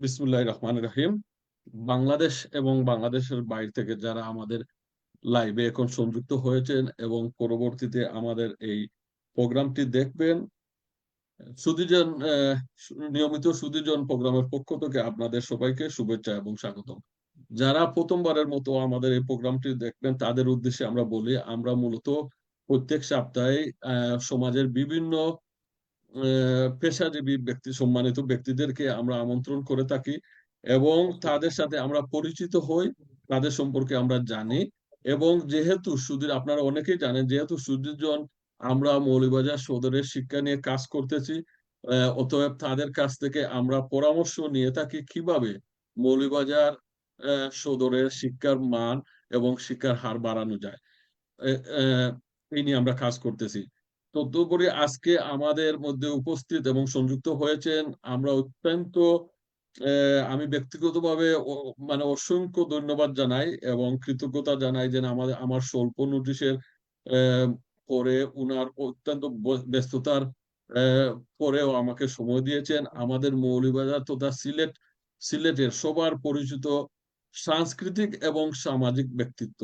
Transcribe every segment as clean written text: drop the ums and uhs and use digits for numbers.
বিসমুল্লাহির রহমানির রহিম। বাংলাদেশ এবং বাংলাদেশের বাইরে থেকে যারা আমাদের লাইভে এখন সংযুক্ত হয়েছেন এবং পরবর্তীতে আমাদের এই প্রোগ্রামটি দেখবেন, সুধীজন নিয়মিত সুধীজন প্রোগ্রামের পক্ষ থেকে আপনাদের সবাইকে শুভেচ্ছা এবং স্বাগতম। যারা প্রথমবারের মতো আমাদের এই প্রোগ্রামটি দেখবেন তাদের উদ্দেশ্যে আমরা বলি, আমরা মূলত প্রত্যেক সপ্তাহে সমাজের বিভিন্ন পেশাজীবী ব্যক্তি, সম্মানিত ব্যক্তিদেরকে আমরা আমন্ত্রণ করে থাকি এবং তাদের সাথে আমরা পরিচিত হই, তাদের সম্পর্কে আমরা জানি। এবং যেহেতু সুধীর, আপনারা অনেকেই জানেন, যেহেতু সুধীরজন আমরা মৌলভীবাজার সদরের শিক্ষা নিয়ে কাজ করতেছি, অতএব তাদের কাছ থেকে আমরা পরামর্শ নিয়ে থাকি কিভাবে মৌলভীবাজার সদরের শিক্ষার মান এবং শিক্ষার হার বাড়ানো যায়। এই নিয়ে আমরা কাজ করতেছি। তদুপরি আজকে আমাদের মধ্যে উপস্থিত এবং সংযুক্ত হয়েছেন, আমরা অত্যন্ত আমি ব্যক্তিগতভাবে মানে অসংখ্য ধন্যবাদ জানাই এবং কৃতজ্ঞতা জানাই যে আমার স্বল্প নোটিশের পরে উনার অত্যন্ত ব্যস্ততার পরেও আমাকে সময় দিয়েছেন। আমাদের মৌলভীবাজার তথা সিলেটের সবার পরিচিত সাংস্কৃতিক এবং সামাজিক ব্যক্তিত্ব,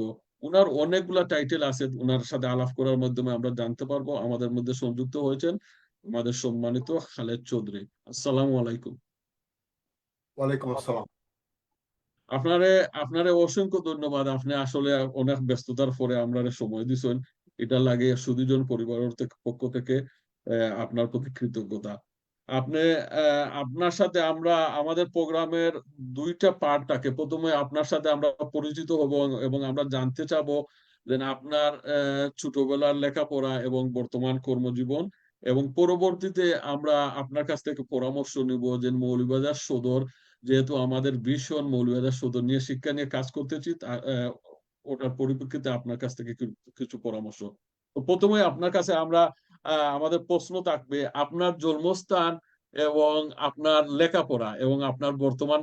উনার অনেকগুলা টাইটেল আছে, উনার সাথে আলাপ করার মাধ্যমে আমরা জানতে পারবো। আমাদের মধ্যে সংযুক্ত হয়েছেন আমাদের সম্মানিত খালেদ চৌধুরী। আসসালামু আলাইকুম। ওয়ালাইকুম আসসালাম। আপনারে আপনারে অসংখ্য ধন্যবাদ। আপনি আসলে অনেক ব্যস্ততার পরে আমরা সময় দিছেন, এটা লাগে সুদীজন পরিবারের পক্ষ থেকে আপনার প্রতি কৃতজ্ঞতা। আপনি আপনার সাথে আমরা আমাদের প্রোগ্রামের দুইটা পার্ট থাকে। প্রথমে আপনার সাথে আমরা পরিচিত হব এবং আমরা জানতে চাবো যে আপনার ছোটবেলার লেখাপড়া এবং বর্তমান কর্মজীবন, এবং পরবর্তীতে আমরা আপনার কাছ থেকে পরামর্শ নিব যে মৌলভীবাজার সদর, যেহেতু আমাদের ভীষণ মৌলভীবাজার সদর নিয়ে শিক্ষা নিয়ে কাজ করতেছি, ওটার পরিপ্রেক্ষিতে আপনার কাছ থেকে কিছু পরামর্শ। তো প্রথমে আপনার কাছে আমরা আমাদের প্রশ্ন থাকবে আপনার জন্মস্থান এবং আপনার লেখাপড়া এবং আপনার বর্তমান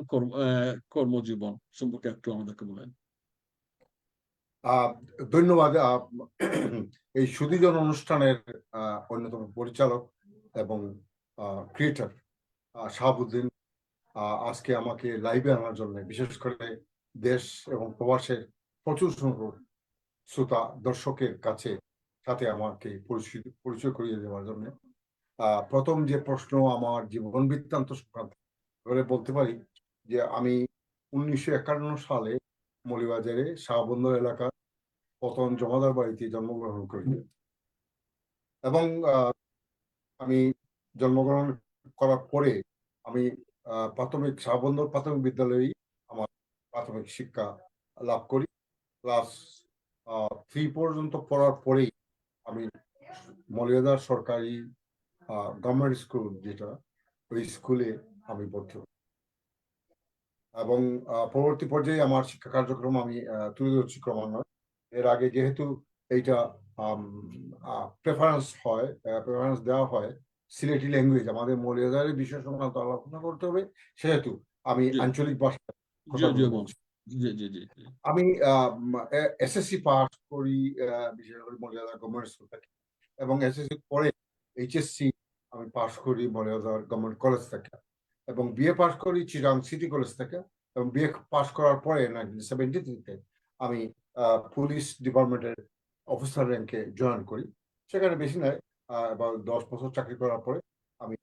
কর্মজীবন সম্পর্কে একটু আমাদেরকে বলেন। ধন্যবাদ। এই সুধীজন অনুষ্ঠানের অন্যতম পরিচালক এবং ক্রিয়েটর শাহাবুদ্দিন আজকে আমাকে লাইভে আনার জন্য, বিশেষ করে দেশ এবং প্রবাসের প্রচুর সংখ্যক শ্রোতা দর্শকের কাছে সাথে আমাকে পরিচয় করিয়ে দেওয়ার জন্য। প্রথম যে প্রশ্ন আমার জীবন বৃত্তান্ত সংক্রান্ত, এবারে বলতে পারি যে আমি 1951 সালে মৌলভীবাজারে শাহবন্দর এলাকা পতন জমাদার বাড়িতে জন্মগ্রহণ করি এবং আমি জন্মগ্রহণ করার পরে আমি শাহবন্দর প্রাথমিক বিদ্যালয়েই আমার প্রাথমিক শিক্ষা লাভ করি। ক্লাস 3 পর্যন্ত পড়ার পরেই আমি মৌলভীবাজার সরকারি গভর্নমেন্ট স্কুল, যেটা ওই স্কুলে আমি ভর্তি হই এবং পরবর্তী পর্যায়ে আমার শিক্ষা কার্যক্রম আমি তুলে ধরছি ক্রমান্বয়ে। এর আগে যেহেতু এইটা প্রেফারেন্স দেওয়া হয় সিলেটি ল্যাঙ্গুয়েজ, আমাদের মৌলভীবাজারের বিষয় সংক্রান্ত আলোচনা করতে হবে, সেহেতু আমি আঞ্চলিক ভাষায় কথাগুলো বলছি। আমি এসএসসি পাস করি বিশেষ করে মৌলভীবাজার গভর্নমেন্ট স্কুল থেকে, এবং এসএসসি পরে এইচএসসি আমি পাস করি মৌলভীবাজার গভর্নমেন্ট কলেজ থেকে, এবং বিএ পাস করি চিটাং সিটি কলেজ থেকে, এবং বিএ পাস করার পরে 1973-তে আমি পুলিশ ডিপার্টমেন্টের অফিসার র্যাঙ্কে জয়েন করি। সেখানে বেশি নয়, about 10 বছর চাকরি করার পরে আমি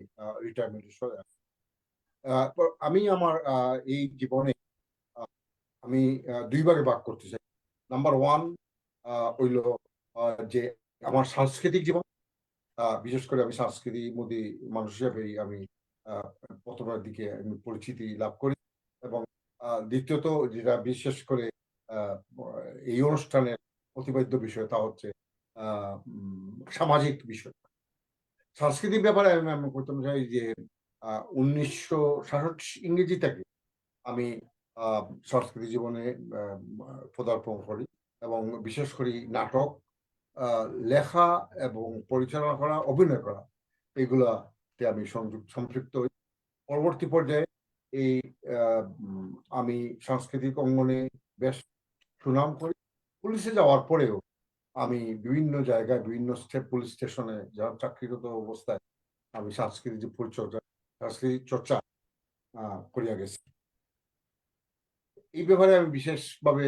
রিটায়ারমেন্টে চলে আসি। আমি আমার এই জীবনে আমি দুই ভাগে ভাগ করতে চাই। নাম্বার 1 হইল যে আমার সাংস্কৃতিক জীবন, বিশেষ করে আমি সংস্কৃতিমোদী মানুষ হিসেবেই আমি প্রথমের দিকে আমি পরিচিতি লাভ করি, এবং দ্বিতীয়ত যেটা বিশেষ করে এই অনুষ্ঠানের প্রতিপাদ্য বিষয়, তা হচ্ছে সামাজিক বিষয়। সাংস্কৃতিক ব্যাপারে আমি প্রথম চাই যে 1966 ইংরেজি থেকে আমি সংস্কৃতি জীবনে পদার্পণ করি, এবং বিশেষ করে নাটক লেখা এবং পরিচালনা করা, অভিনয় করা, এগুলাতে আমি সম্পৃক্ত হই। পরবর্তী পর্যায়ে এই আমি সাংস্কৃতিক অঙ্গনে বেশ সুনাম করি। পুলিশে যাওয়ার পরেও আমি বিভিন্ন জায়গায়, বিভিন্ন পুলিশ স্টেশনে যারা চাকরিরত অবস্থায় আমি সাংস্কৃতিক চর্চা করিয়া গেছে। এই ব্যাপারে আমি বিশেষভাবে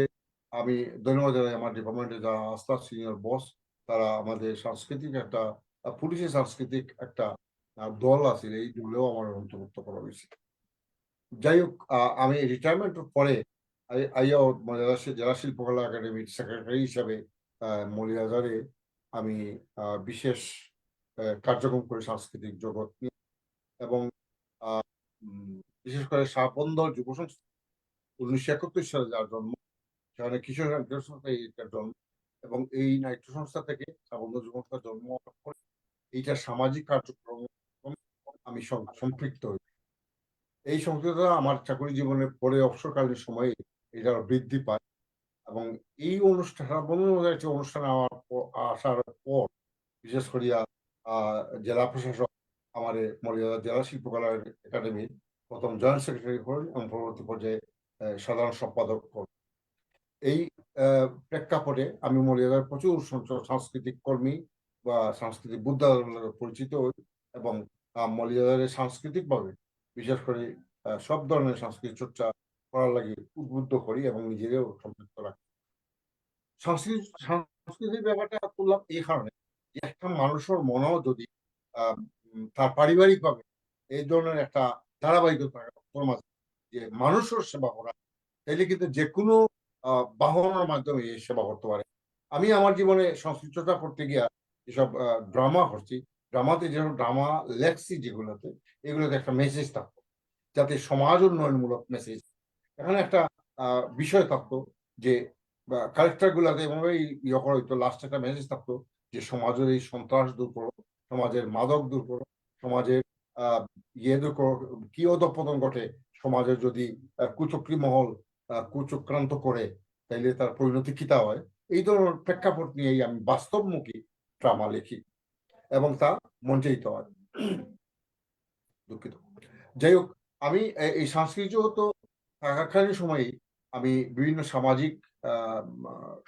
আমি ধন্যবাদ জানাই আমার ডিপার্টমেন্টে যারা আস্থা সিনিয়র বস, তারা আমাদের সাংস্কৃতিক একটা পুলিশের সাংস্কৃতিক একটা দল আছে, এই দলেও আমার অন্তর্ভুক্ত করা হয়েছে। যাই হোক, আমি রিটায়ারমেন্টের পরে আইয়া জেলা শিল্পকলা একাডেমির সেক্রেটারি হিসাবে মৌলিবাজারে আমি বিশেষ কার্যক্রম করি সাংস্কৃতিক জগৎ নিয়ে, এবং বিশেষ করে শাহবন্ধ যুব সংস্থা 1971 সালে যার জন্ম, সেখানে কিশোর নাট্য সংস্থা এইটার জন্ম, এবং এই নাট্য সংস্থা থেকে শাহবন্ধ যুব সংস্থার জন্ম করে এইটা সামাজিক কার্যক্রম আমি সম্পৃক্ত হই। এই সম্পৃক্ততা আমার চাকরি জীবনের পরে অবসরকালীন সময়ে এটা বৃদ্ধি পায়, এবং এই অনুষ্ঠান একটি অনুষ্ঠানে আসার পর বিশেষ করিয়া জেলা প্রশাসক আমার মৌলিবাজার জেলা শিল্পকলা একাডেমির প্রথম জয়েন্ট সেক্রেটারি হন এবং পরবর্তী পর্যায়ে সাধারণ সম্পাদক হন। এই প্রেক্ষাপটে আমি মৌলিবাজার প্রচুর সাংস্কৃতিক কর্মী বা সাংস্কৃতিক বুদ্ধালয়ে পরিচিত হই, এবং মৌলিবাজারে সাংস্কৃতিকভাবে বিশেষ করে সব ধরনের সাংস্কৃতিক চর্চা করার লাগে উদ্বুদ্ধ করি এবং নিজেদেরও সম্পৃক্ত রাখি। সংস্কৃতির ব্যাপারটা করলাম এই কারণে, একটা মানুষের মনেও যদি তার পারিবারিক ভাবে এই ধরনের একটা ধারাবাহিকতা যে মানুষের সেবা করা, তাইলে কিন্তু যে কোনো বাহনের মাধ্যমে এই সেবা করতে পারে। আমি আমার জীবনে সংস্কৃতিটা করতে গিয়া যেসব ড্রামা করছি, ড্রামাতে যেসব ড্রামা লেখছি যেগুলোতে, এগুলোতে একটা মেসেজ থাকতো, যাতে সমাজ উন্নয়নমূলক মেসেজ, এখানে একটা বিষয় থাকতো যে ক্যারেক্টার গুলাতে এভাবে ইয়ে করা হইতো, লাস্টে একটা মেসেজ থাকতো যে সমাজের এই সন্ত্রাস দূর করো, সমাজের মাদক দূর করো, সমাজের ইয়ে দূর করো, কি অধঃপতন ঘটে সমাজের যদি কুচক্রী মহল কুচক্রান্ত করে, তাইলে তার পরিণতি কিতা হয়। এই ধরনের প্রেক্ষাপট নিয়েই আমি বাস্তবমুখী ড্রামা লিখি এবং তা মঞ্চায়িত হয়। দুঃখিত। যাই হোক, আমি এই সাংস্কৃতিক জগৎ থাকাকালীন সময়ে আমি বিভিন্ন সামাজিক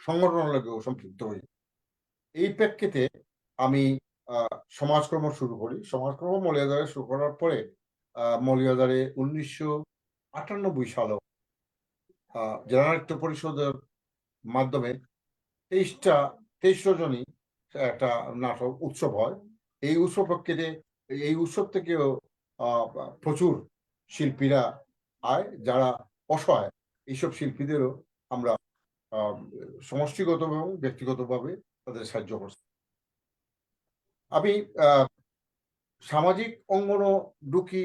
সংগঠনের লগেও সম্পৃক্ত হই। এই প্রেক্ষিতে আমি সমাজকর্ম শুরু করি। সমাজকর্ম মৌলিবাজারে শুরু করার পরে মৌলিবাজারে 1998 সালে জেলা নাট্য পরিষদের মাধ্যমে 23 রজনী একটা নাটক উৎসব হয়। এই উৎসব প্রেক্ষিতে এই উৎসব থেকেও প্রচুর শিল্পীরা আয়, যারা অসহায় এইসব শিল্পীদেরও আমরা সমষ্টিগত এবং ব্যক্তিগতভাবে তাদের সাহায্য করছি। আমি সামাজিক অঙ্গন ঢুকি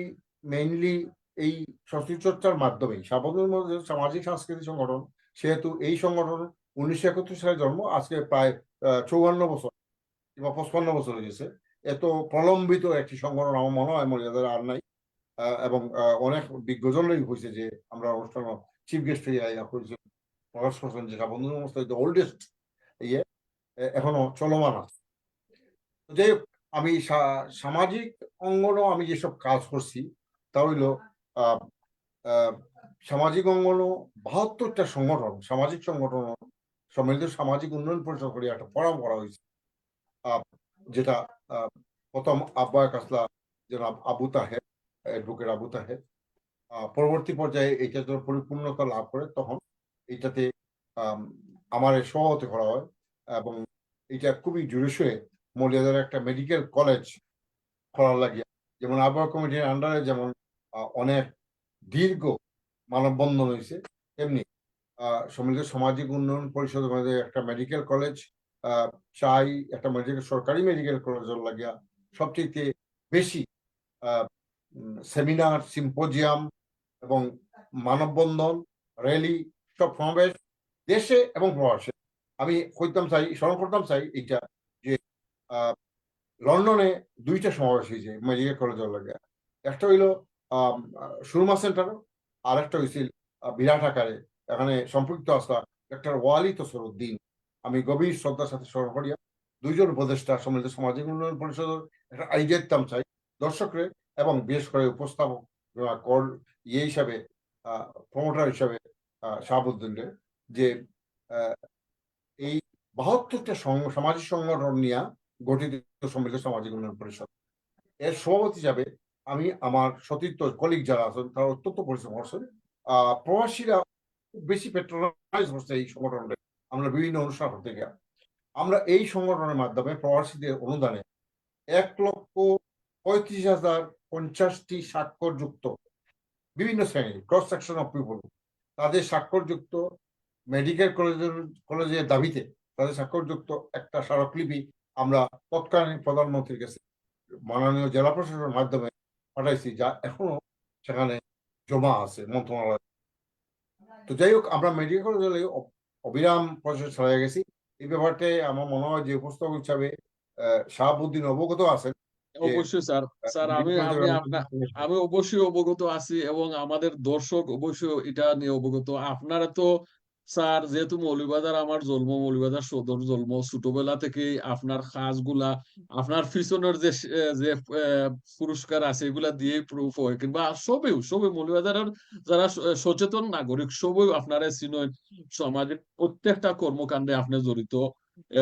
মেইনলি এই সংস্কৃতি চর্চার মাধ্যমেই। সাবধানের মধ্যে সামাজিক সাংস্কৃতিক সংগঠন, সেহেতু এই সংগঠন 1971 সালে জন্ম, আজকে প্রায় 54 বছর কিংবা 55 বছর হয়ে গেছে। এত প্রলম্বিত একটি সংগঠন আমার মনে হয় মর্যাদার আর নাই, এবং অনেক বিজ্ঞজনরাই হয়েছে যে আমরা অনুষ্ঠান চিফ গেস্ট হয়ে হয়েছে প্রকাশ করছেন যে সাবধানের অবস্থায় ওল্ডেস্ট ইয়ে এখনো চলমান আছে। যাই হোক, আমি সামাজিক অঙ্গনও আমি যেসব কাজ করছি তা হইল সামাজিক অঙ্গন 72টা সংগঠন, সামাজিক সংগঠন সম্মিলিত সামাজিক উন্নয়ন পরিষদ করে একটা ফোরাম করা হয়েছে, যেটা প্রথম আহ্বায়ক আসলা জনাব আবু তাহের, অ্যাডভোকেট আবু তাহের। পরবর্তী পর্যায়ে এইটা যখন পরিপূর্ণতা লাভ করে তখন এইটাতে আমার সভাপতি করা হয়, এবং এটা খুবই জোরেশোরে মৌলিবাজারে একটা মেডিকেল কলেজ করার লাগিয়া, যেমন আবহাওয়া কমিটির আন্ডারে যেমন অনেক দীর্ঘ মানববন্ধন হয়েছে, তেমনি সম্মিলিত সামাজিক উন্নয়ন পরিষদের মধ্যে একটা মেডিকেল কলেজ চাই, একটা সরকারি মেডিকেল কলেজের লাগিয়া সবচেয়ে বেশি সেমিনার, সিম্পোজিয়াম এবং মানববন্ধন, র্যালি, সব সমাবেশ দেশে এবং প্রবাসে। আমি কইতাম চাই, স্মরণ করতাম চাই এইটা যে লন্ডনে 2টা সমাবেশ হয়েছে মেডিকেল কলেজের লাগে। একটা হইল সুরমা সেন্টার, আর একটা হয়েছিল বিরাট আকারে, এখানে সম্পৃক্ত আসা ডক্টর ওয়ালি তসরুদ্দিন। আমি গভীর শ্রদ্ধার সাথে স্মরণ করিয়া 2জন উপদেষ্টা সম্মিলিত সামাজিক উন্নয়ন পরিষদের একটা আইডিয়া দিতাম চাই দর্শকরে, এবং বিশেষ করে উপস্থাপক ইয়ে হিসাবে প্রমোটার হিসাবে শাহাবুদ্দিনরে, যে এই 72টা সামাজিক সংগঠন নিয়ে গঠিত সম্মিলিত সামাজিক উন্নয়ন পরিষদ, এর সভাপতি হিসাবে আমি আমার সতীর্থ কলিগ যারা আছেন তারা অত্যন্ত পরিশ্রম করছেন। প্রবাসীরা খুব বেশি পেট্রোনাইজ হচ্ছে এই সংগঠনটা। আমরা বিভিন্ন অনুষ্ঠান করতে গিয়ে আমরা এই সংগঠনের মাধ্যমে প্রবাসীদের অনুদানে 1,35,050টি স্বাক্ষরযুক্ত বিভিন্ন শ্রেণী ক্রস সেকশন অফ পিপল তাদের স্বাক্ষরযুক্ত মেডিকেল কলেজের দাবিতে তাদের স্বাক্ষরযুক্ত একটা স্মারকলিপি আমরা তৎকালীন প্রধানমন্ত্রীর কাছে মাননীয় জেলা প্রশাসনের মাধ্যমে পাঠাইছি, যা এখনো সেখানে জমা আছে মন্ত্রণালয়। তো যাই হোক, আমরা মেডিকেল কলেজে অবিরাম প্রচেষ্টা চালিয়ে গেছি। এই ব্যাপারটা আমার মনে হয় যে উপস্থাপক হিসাবে শাহাবুদ্দিন অবগত আছেন। অবশ্যই স্যার। স্যার আমি অবশ্যই অবগত আছি এবং আমাদের দর্শক অবশ্যই এটা নিয়ে অবগত। আপনারা তো স্যার, যেহেতু মৌলভীবাজার আমার জন্ম, মৌলভীবাজার সদর জন্ম, ছোটবেলা থেকেই আপনার কাজগুলা, আপনার পিছনের যে পুরস্কার আছে এগুলা দিয়ে প্রুফ হয়, কিংবা সবই মৌলভীবাজারের যারা সচেতন নাগরিক সবই আপনারা চিনেন, সমাজের প্রত্যেকটা কর্মকাণ্ডে আপনি জড়িত।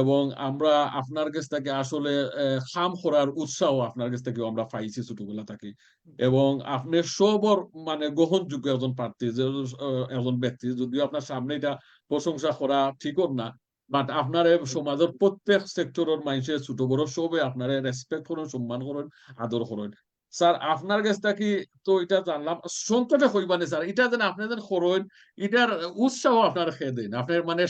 এবং আমরা আপনার কাছ থেকে আসলে খাম করার উৎসাহ আপনার কাছ থেকে আমরা পাইছি ছোটবেলা থেকে। এবং আপনি সবর মানে গ্রহণযোগ্য একজন প্রার্থী, একজন ব্যক্তি, যদিও আপনার সামনে এটা প্রশংসা করা ঠিক না, বাট আপনার সমাজের প্রত্যেক সেক্টরের মানুষের ছোট বড় সবে আপনারা রেসপেক্ট করেন, সম্মান করেন, আদর করেন। স্যার আপনার কাছ থেকে তো এটা জানলাম, সংকটে হইবানি স্যার, এটা যেন আপনি যেন করেন, এটার উৎসাহ আপনার খেয়ে দেন, আপনার মানে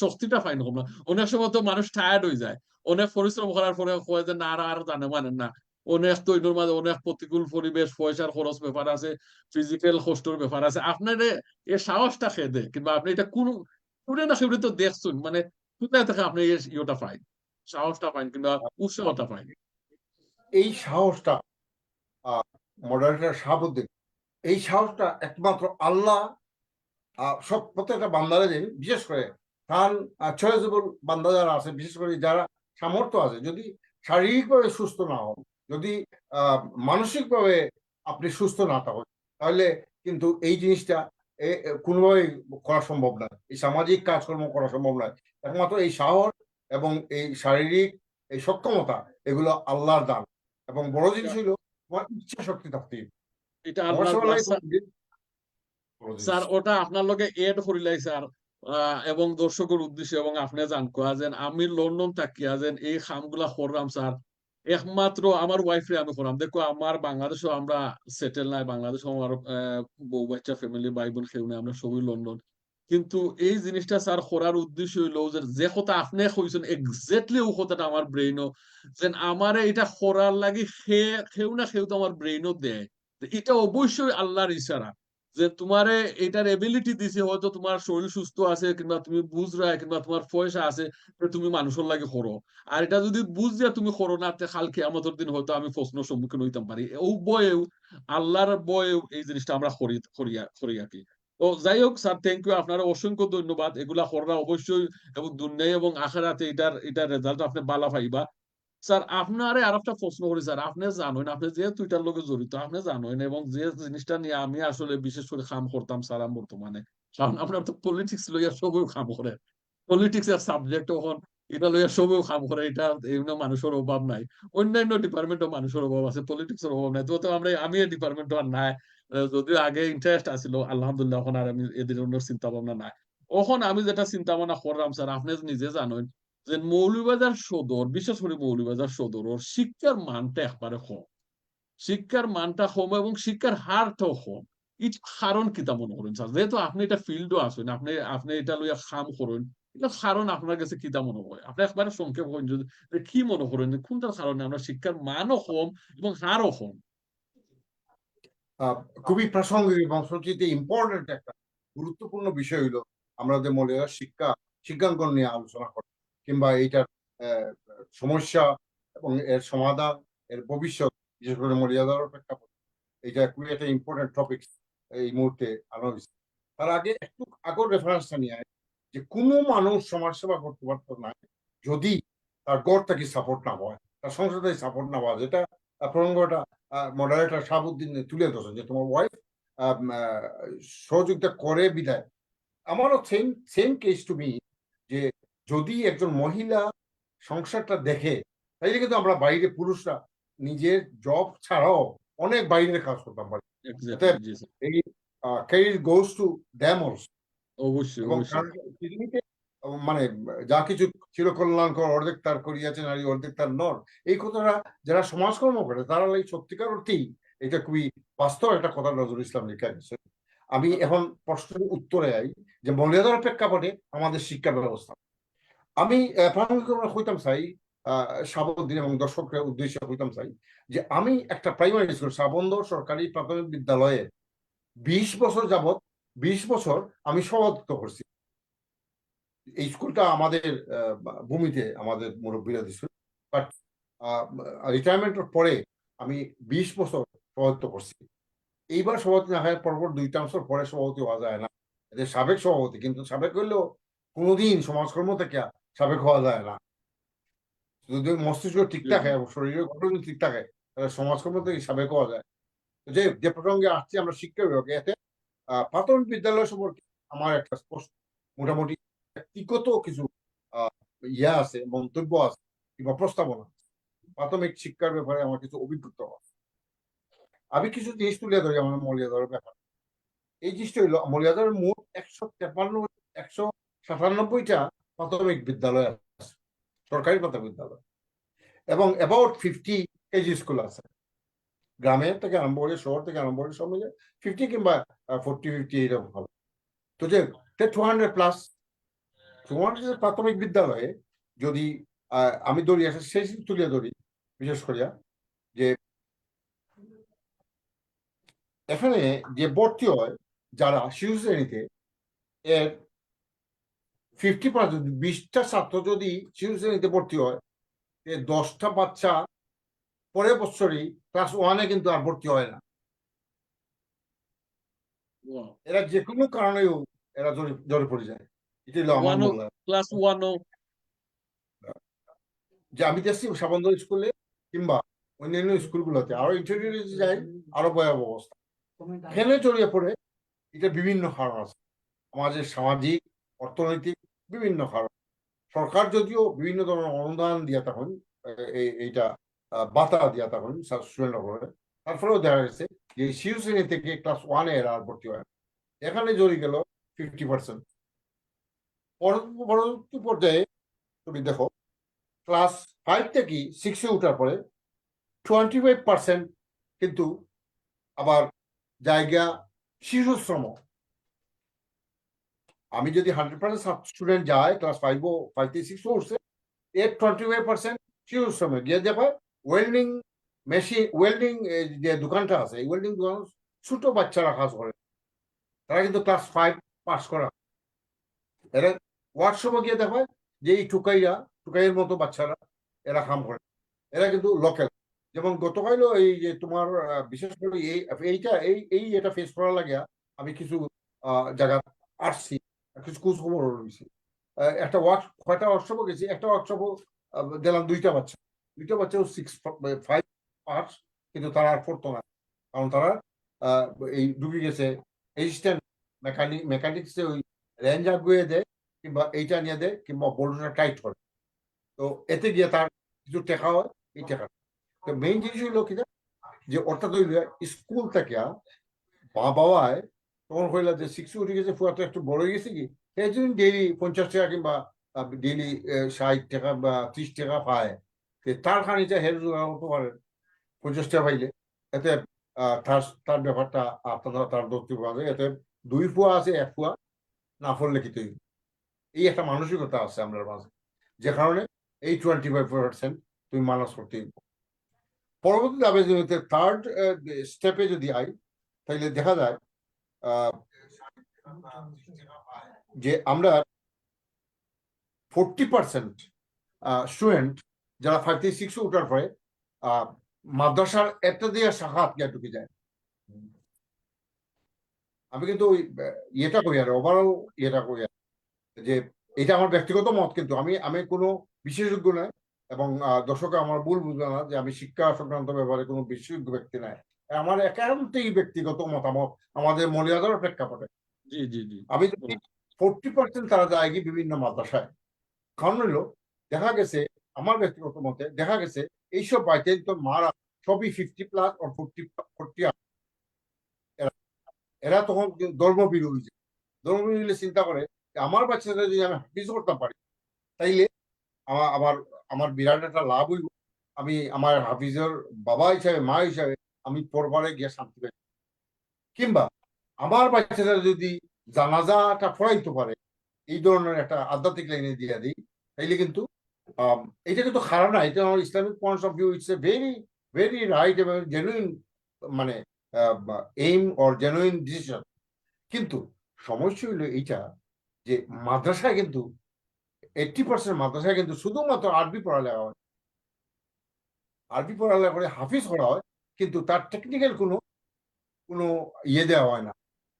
শক্তিটা পাইন না। অনেক সময় তো মানুষ টায়ার্ড হয়ে যায়, অনেক পরিশ্রম করার পরে কয় যে না আর জানে মানেন না। অনেক তৈরির মাঝে অনেক প্রতিকূল পরিবেশ, পয়সার খরচ ব্যাপার আছে, ফিজিক্যাল কষ্টর ব্যাপার আছে, আপনার এই সাহসটা খেয়ে দেয়, কিংবা আপনি এটা কোন শুনে না সেগুলি তো দেখছুন, মানে কোথায় থেকে আপনি ইয়েটা পাইন, সাহসটা পাইন কিংবা উৎসাহটা পাইন? এই সাহসটা মডারেটর শাহাবুদ্দিন, এই সাহসটা একমাত্র আল্লাহ সব প্রত্যেকটা বান্দারে দেন। বিশেষ করে তার চয়েজেবল বান্দা যারা আছে, বিশেষ করে যারা সামর্থ্য আছে, যদি শারীরিকভাবে সুস্থ না হন, যদি মানসিকভাবে আপনি সুস্থ না থাকেন, তাহলে কিন্তু এই জিনিসটা কোনোভাবেই করা সম্ভব নয়, এই সামাজিক কাজকর্ম করা সম্ভব নয়। একমাত্র এই সাহস এবং এই শারীরিক এই সক্ষমতা, এগুলো আল্লাহর দান। এবং বড় জিনিস হইল তোমার ইচ্ছা শক্তি থাকতে হবে। এটা আল্লাহর সমস্যা দান হলো স্যার। বড় জিনিস। স্যার ওটা আপনার লগে এড করিলাই স্যার, এবং দর্শকের উদ্দেশ্যে, এবং আপনি জান কোয়া যেন আমি লন্ডন থাকিয়া যেন এই কামগুলা করলাম স্যার, একমাত্র আমার ওয়াইফরে আমি করলাম। দেখো আমার বাংলাদেশও আমরা সেটেল নাই, বাংলাদেশও আমার বউ বাচ্চা ফ্যামিলি ভাই বোন কেউ নেই, আমরা সবই লন্ডন। কিন্তু এই জিনিসটা স্যার করার উদ্দেশ্য হইলো যে কথা আপনি কইছেন এক্স্যাক্টলি ও কথাটা আমার ব্রেইনও, যেন আমার এটা করার লাগে কেউ না কেউ তো আমার ব্রেইনও দেয়। এটা অবশ্যই আল্লাহর ইশারা, যে তোমারে এটার এবিলিটি দিছে, হয়তো তোমার শরীর সুস্থ আছে, কিংবা তুমি বুঝরা, কিংবা তোমার পয়সা আছে, তুমি মানুষের লাগে করো। আর এটা যদি বুঝিয়া তুমি করো না, কালকে আমাদের দিন হয়তো আমি প্রশ্নের সম্মুখীন হইতাম পারি। ও বয়েও, আল্লাহর বয়েও এই জিনিসটা আমরা করি আর কি। তো যাই হোক স্যার, থ্যাংক ইউ, আপনারা অসংখ্য ধন্যবাদ। এগুলা করা অবশ্যই, এবং দুনিয়ায় এবং আখিরাতে এটার রেজাল্ট আপনি বালা পাইবা। স্যার আপনারে আর একটা প্রশ্ন করি স্যার, আপনি জানেন, আপনি যেহেতু এটার লগে জড়িত, আপনি জানেন, এবং যে জিনিসটা নিয়ে আমি আসলে বিশেষ করে কাম করতাম স্যার বর্তমানে, কারণ আপনার তো পলিটিক্স লইয়া সবই কাম করে, পলিটিক্স এর সাবজেক্ট এখন এটা লইয়া সবই কাম করে, এটা এমনি মানুষের অভাব নাই। অন্যান্য ডিপার্টমেন্টও মানুষের অভাব আছে, পলিটিক্স এর অভাব নাই। তো আমি এই ডিপার্টমেন্ট আর নাই, যদিও আগে ইন্টারেস্ট আছিল, আলহামদুলিল্লাহ এখন আর আমি এদের চিন্তা ভাবনা নাই। এখন আমি যেটা চিন্তা ভাবনা করলাম স্যার, আপনি নিজে জানেন যে মৌলভীবাজার সদর, বিশেষ করে মৌলভীবাজার সদর ওর শিক্ষার মানটা একবারে কম, শিক্ষার মানটা কম এবং শিক্ষার হারটাও কম। এই কারণ কিতা মনে করেন স্যার, যেহেতু আপনি এটা ফিল্ডও আছেন, আপনি আপনি এটা লইয়া কাম করেন, এটা কারণ আপনার কাছে কিতা মনে হয়, আপনি একবারে সংক্ষেপ করেন যদি, যে কি মনে করেন কোনটার কারণে আমরা শিক্ষার মানও কম এবং হারও কম? খুবই প্রাসঙ্গিক এবং সবচেয়ে ইম্পর্টেন্ট একটা গুরুত্বপূর্ণ বিষয় হইলো আমরা যে মৌলিক শিক্ষাঙ্গন নিয়ে আলোচনা করি, কিংবা এইটার সমস্যা এবং এর সমাধান, এর ভবিষ্যৎ, বিশেষ করে মৌলিবাজারের প্রেক্ষাপট, এটা খুবই একটা ইম্পর্টেন্ট টপিক এই মুহূর্তে আনা হয়েছে। তার আগে একটু আগের রেফারেন্সটা নিয়ে যে কোনো মানুষ সমাজসেবা করতে পারতো না যদি তার গড় থেকে সাপোর্ট না হয়, তার সংসদ থেকে সাপোর্ট না পাওয়া, যেটা প্রসঙ্গটা মডারেটর শাহাবুদ্দিন তুলে ধরছেন যে তোমার ওয়াইফ সহযোগিতা করে বিদায়। আমারও same same case to me, যে যদি একজন মহিলা সংসারটা দেখে, তাইলে কিন্তু আমরা বাইরে পুরুষরা নিজের জব ছাড়াও অনেক বাইরে কাজ করতাম পারি। এক্স্যাক্টলি, জি স্যার। এই credit goes to them also. অবশ্যই, এবং অবশ্যই। পৃথিবীতে মানে যা কিছু চিরকল্যাণকর অর্ধেক তার করিয়াছে নারী অর্ধেক তার নর, এই কথাটা যারা সমাজকর্ম করে তারা এই সত্যিকার অর্থেই এটা খুবই বাস্তব একটা কথা নজরুল ইসলাম লিখা গেছে। আমি এখন প্রশ্নের উত্তরে আই যে মর্যাদার প্রেক্ষাপটে আমাদের শিক্ষা ব্যবস্থা। আমি প্রাথমিকভাবে হইতাম চাই সাবুদ্দিন এবং দর্শকদের উদ্দেশ্যে হইতাম চাই যে আমি একটা প্রাইমারি স্কুল সাবন্দর সরকারি প্রাথমিক বিদ্যালয়ে 20 বছর যাবত 20 বছর আমি সভাপতিত্ব করছি। এই স্কুলটা আমাদের ভূমিতে আমাদের মুরব্বীরা দিছিল, বাট রিটায়ারমেন্টের পরে আমি 20 বছর সভাপতিত্ব করছি। এইবার সভাপতি না হয় পরপর 2 টার্মসের পরে সভাপতি হওয়া যায় না, এদের সাবেক সভাপতি, কিন্তু সাবেক হইলেও কোনোদিন সমাজকর্ম থেকে সাবেক হওয়া যায় না। যদি মস্তিষ্ক ঠিক জি, থাকে জি। এবং শরীরের গঠন ঠিক থাকে তাহলে সমাজকর্ম থেকে সাবেক হওয়া যায়। যে যে প্রসঙ্গে আসছি আমরা শিক্ষা বিভাগে, এতে প্রাথমিক বিদ্যালয় সম্পর্কে আমার একটা স্পষ্ট মোটামুটি ব্যক্তিগত কিছু ইয়া আছে, মন্তব্য আছে কিংবা প্রস্তাবনা আছে। প্রাথমিক শিক্ষার ব্যাপারে আমার কিছু অভিজ্ঞতা আছে। আমি কিছু জিনিস তুলে ধরি আমার মৌলিয়াদের ব্যাপারে। এই জিনিসটা হইলো মৌলিয়াদের মোট 197টা প্রাথমিক বিদ্যালয় আছে, সরকারি প্রাথমিক বিদ্যালয়, এবং অ্যাবাউট 50 কেজি স্কুল আছে। গ্রামের থেকে আরম্ভ করে শহর থেকে আরম্ভ করে সব মিলে 50 কিংবা 40-50 এরকম হবে। তো যে 200+, 200 প্রাথমিক বিদ্যালয়ে যদি আমি ধরি একটা শেষ তুলে ধরি বিশেষ করিয়া যে এখানে যে ভর্তি হয় যারা শিশু শ্রেণীতে, এর 50%, 20টা ছাত্র যদি শিশু শ্রেণীতে ভর্তি হয়, 10টা বাচ্চা পরের বছরই ক্লাস 1-এ কিন্তু আর ভর্তি হয় না। ওয়াও। এরা যে কোনো কারণেও এরা জড়ে পড়ে যায়। এটা হলো আমার ওয়ানও, মূল্যায়ন। ক্লাস ওয়ানও। যে আমি দেখছি সাবন্দর স্কুলে কিংবা অন্যান্য স্কুলগুলোতে, আরো ইন্টারভিউ যাই, আরো ভয়াবহ অবস্থা। এখানে জড়িয়ে পড়ে এটা বিভিন্ন কারণ আছে, আমাদের সামাজিক, অর্থনৈতিক বিভিন্ন কারণ। সরকার যদিও বিভিন্ন ধরনের অনুদান দিয়া তখন এইটা বাতা দিয়া তখন স্টুডেন্ট করে, তারপরেও দেখা গেছে যে শিশু শ্রেণী থেকে ক্লাস 1-এ এরা আর ভর্তি হয়। এখানে জড়িয়ে গেল 50%। পরবর্তী পর্যায়ে তুমি দেখো ক্লাস 5 থেকে 6-এ উঠার পরে 25% কিন্তু আবার জায়গা শিশু শ্রম। আমি যদি 100% স্টুডেন্ট যায় ক্লাস 5 থেকে 6 উঠছে, এর 25% শিশু শ্রমে গিয়ে দেখো ওয়েল্ডিং মেশিন, ওয়েল্ডিং যে দোকানটা আছে, এই ওয়েল্ডিং দোকান ছোট বাচ্চারা কাজ করে, তারা কিন্তু ক্লাস 5 পাস করা। এরা ওয়ার্কশপে গিয়ে দেখো যে এই টুকাইয়ের মতো বাচ্চারা এরা কাম করে, এরা কিন্তু লোকাল। যেমন গতকালও এই যে তোমার বিশেষ করে এইটা এটা ফেস করা লাগে, আমি কিছু জায়গা আসছি, কিছু খোঁজ খবর রয়েছে। একটা কয়টা ওয়ার্কশপও গেছি, একটা ওয়ার্কশপও দিলাম দুইটা বাচ্চা 6-5 পাস, কিন্তু তারা আর পড়তো না, কারণ তারা এই ডুবে গেছে অ্যাসিস্ট্যান্ট মেকানিক্স ওই রেঞ্জ আগুয়ে দেয় কিংবা এইটা নিয়ে দেয় কিংবা বোল্টটা টাইট করে। তো এতে গিয়ে তার কিছু টেকা হয়, এই টেকা। তো মেইন জিনিস হইলো কিনা যে অর্থাৎ স্কুল থেকে মা বাবায় তখন হইলা যে 6 উঠে গেছে, ফুয়াটা একটু বড় হয়ে গেছে কি, এই জন্য ডেইলি 50 টাকা কিংবা ডেইলি 60 টাকা বা 30 টাকা পায়, তার খানিটা হের হতে পারে 50 টাকা পাইলে। এতে তার তার ব্যাপারটা আপনারা তার ধরতে পারবে, এতে 2 ফুয়া আছে 1 ফুয়া না পড়লে কি তৈরি, এই একটা মানসিকতা আছে আমরা মাঝে, যে কারণে এই 25% তুমি মাইনাস করতে। পরবর্তী ধাপে যদি থার্ড স্টেপে যদি আই, তাহলে দেখা যায় যে আমরা 40% স্টুডেন্ট যারা 5 থেকে 6 উঠার পরে মাদ্রাসার একটা দিয়ে শাখা গিয়ে ঢুকে যায়। আমি কিন্তু ওই ইয়েটা করি আর ওভারঅল ইয়েটা করি যে এটা আমার ব্যক্তিগত মত, কিন্তু আমি আমি কোনো বিশেষজ্ঞ নয়, এবং দর্শক আমার ভুল বুঝবে না যে আমি শিক্ষা সংক্রান্ত ব্যাপারে কোনো বিশেষজ্ঞ ব্যক্তি নাই। আমার একান্তই ব্যক্তিগত মতামত আমাদের মর্যাদার প্রেক্ষাপটে। জি, জি, জি। আমি যদি 40% তারা যায় কি বিভিন্ন মাদ্রাসায়, কারণ হলো দেখা গেছে আমার ব্যক্তিগত মতে দেখা গেছে এইসব বাড়িতে তো মারা সবই 50+ or 40 এরা তখন ধর্মবিরোধী। ধর্মবিরোধী চিন্তা করে যে আমার বাচ্চাদের যদি আমি হাফিজ করতে পারি তাইলে আমার আমার বিরাট একটা লাভ হইব। আমি আমার হাফিজের বাবা হিসাবে, মা হিসাবে আমি পরবারে গিয়ে শান্তি পাই। কিংবা আমার বাচ্চারা যদি জানাজাটা পড়াইতে পারে, এই ধরনের একটা আধ্যাত্মিক লাইনে দিয়ে দিই, তাইলে কিন্তু এটা কিন্তু খারাপ না। এটা আমার Islamic point of view, it's a very very right এবং জেনুইন মানে এইম অর জেনুইন ডিসিশন। কিন্তু সমস্যা হইলো এইটা যে মাদ্রাসায় কিন্তু 80% মাদ্রাসায় কিন্তু শুধুমাত্র আরবি পড়ালেখা হয়, আরবি পড়ালেখা করে হাফিজ করা হয়, কিন্তু তার টেকনিক্যাল কোনো কোনো ইয়ে দেওয়া হয় না,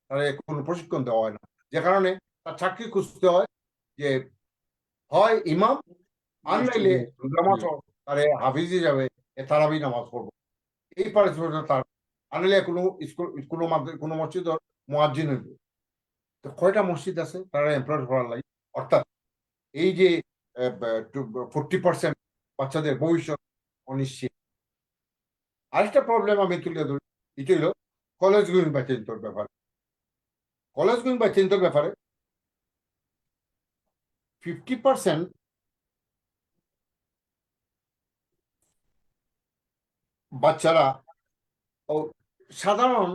তার কোনো প্রশিক্ষণ দেওয়া হয় না। যে কারণে তার চাকরি খুঁজতে হয় যে হয় ইমাম, আর নাইলে নামাজ তারে হাফিজি যাবে, তারাবি নামাজ পড়বো, এই পারিশ্রমিক তার, আর নাইলে কোনো স্কুল কোনো মসজিদ মুয়াজ্জিন হইব। তো কয়টা মসজিদ আছে তারা এমপ্লয় করার লাগে? অর্থাৎ এই যে 40% বাচ্চাদের ভবিষ্যৎ অনিশ্চিত। আরেকটা প্রবলেম আমি তুলে ধরি, এটা হলো কলেজ গোয়িং বা চিন্তর ব্যাপারে। কলেজ গোয়িং বা চিন্তর ব্যাপারে 50% বাচ্চারা সাধারণ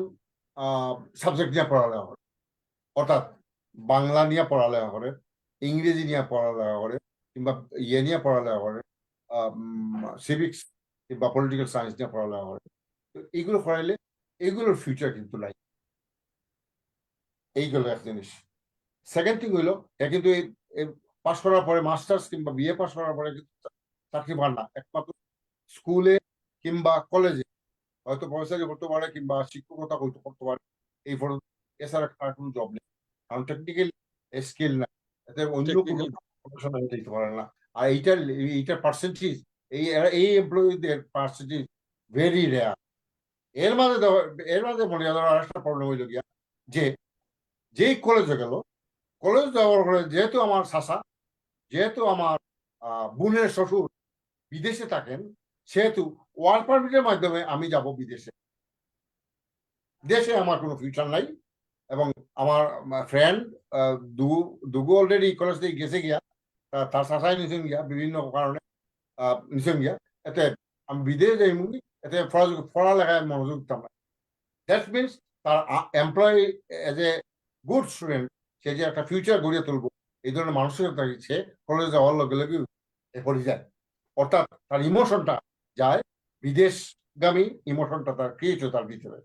সাবজেক্ট নিয়ে পড়ালেখা করে, অর্থাৎ বাংলা নিয়ে পড়ালেখা করে, ইংরেজি নিয়ে পড়ালেখা করে, কিংবা ইয়ে নিয়ে পড়ালেখা করে, সিভিক্স কিংবা পলিটিক্যাল সায়েন্স নিয়ে পড়ালেখা করে। তো এইগুলো পড়াইলে এইগুলোর ফিউচার কিন্তু নাই। এইগুলো এক জিনিস। সেকেন্ড থিং হইলো কিন্তু পাশ করার পরে মাস্টার্স কিংবা বিএ পাশ করার পরে কিন্তু চাকরি পান না। একমাত্র স্কুলে কিংবা কলেজে হয়তো প্রফেসরি করতে পারে কিংবা শিক্ষকতা করতে পারে, এই ফটো এছাড়া তার কোনো জব নেই, কারণ টেকনিক্যাল স্কিল না, এতে অন্য কোনো প্রফেশনাল দিতে পারে না। আর এইটার পার্সেন্টেজ এই এমপ্লয়ীদের পার্সেন্টেজ ভেরি রেয়ার। এর মাঝে মনে হয় আরেকটা প্রবলেম হইল গিয়া যে যেই কলেজে গেল, কলেজ যাওয়ার পরে যেহেতু আমার চাচা, যেহেতু আমার বোনের শ্বশুর বিদেশে থাকেন, সেহেতু ওয়ার্ক পারমিটের মাধ্যমে আমি যাব বিদেশে। দেশে আমার কোনো ফিউচার নাই। এবং আমার ফ্রেন্ড দুগু অলরেডি কলেজ থেকে গেছে গিয়া, তার চাচাই নিছেন গিয়া বিভিন্ন কারণে নিছেন গিয়া, এতে আমি বিদেশে যাই মুগি, এতে পড়ালেখায় মনোযোগ দিতাম না। দ্যাট মিনস তার employ as a good student, সে যে একটা ফিউচার গড়িয়ে তুলবো, এই ধরনের মানসিকতা সে কলেজে যাওয়ার লগে লগে পড়ে যায়। অর্থাৎ তার ইমোশনটা যায় বিদেশগামী, ইমোশনটা তার ক্রিয়েট হয় তার ভিতরে।